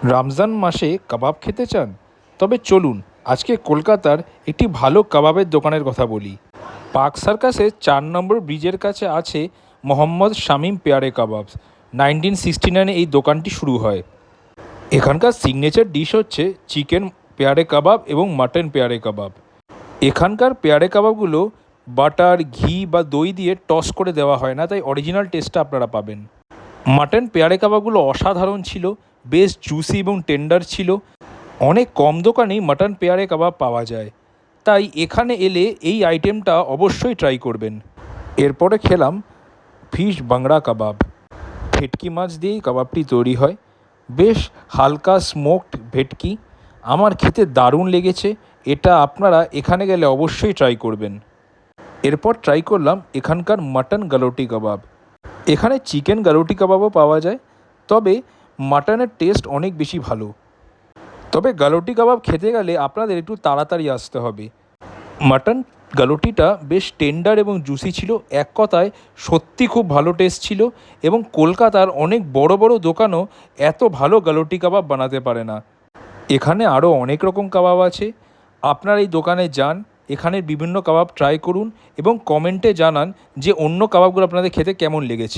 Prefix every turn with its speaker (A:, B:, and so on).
A: রমজান মাসে কাবাব খেতে চান? তবে চলুন আজকে কলকাতার একটি ভালো কাবাবের দোকানের কথা বলি। পার্ক সার্কাসের 4 নম্বর ব্রিজের কাছে আছে মোহাম্মদ শামীম পেয়ারে কাবাবস। 1969 এই দোকানটি শুরু হয়। এখানকার সিগনেচার ডিশ হচ্ছে চিকেন পেয়ারে কাবাব এবং মাটন পেয়ারে কাবাব। এখানকার পেয়ারে কাবাবগুলো বাটার, ঘি বা দই দিয়ে টস করে দেওয়া হয় না, তাই অরিজিনাল টেস্টটা আপনারা পাবেন। মাটন পেয়ারে কাবাবগুলো অসাধারণ ছিল, বেশ জুসি এবং টেন্ডার ছিল। অনেক কম দোকানেই মাটন পেয়ারে কাবাব পাওয়া যায়, তাই এখানে এলে এই আইটেমটা অবশ্যই ট্রাই করবেন। এরপরে খেলাম ফিশ বাংড়া কাবাব। ভেটকি মাছ দিয়েই কাবাবটি তৈরি হয়, বেশ হালকা স্মোকড ভেটকি। আমার খেতে দারুণ লেগেছে, এটা আপনারা এখানে গেলে অবশ্যই ট্রাই করবেন। এরপর ট্রাই করলাম এখানকার মাটন গালোটি কাবাব। এখানে চিকেন গালোটি কাবাবও পাওয়া যায়, তবে মাটনের টেস্ট অনেক বেশি ভালো। তবে গালোটি কাবাব খেতে গেলে আপনাদের একটু তাড়াতাড়ি আসতে হবে। মাটন গালোটিটা বেশ টেন্ডার এবং জুসি ছিল, এক কথায় সত্যি খুব ভালো টেস্ট ছিল। এবং কলকাতার অনেক বড় বড় দোকানও এত ভালো গালোটি কাবাব বানাতে পারে না। এখানে আরও অনেক রকম কাবাব আছে, আপনারা এই দোকানে যান, এখানের বিভিন্ন কাবাব ট্রাই করুন এবং কমেন্টে জানান যে অন্য কাবাবগুলো আপনাদের খেতে কেমন লেগেছে।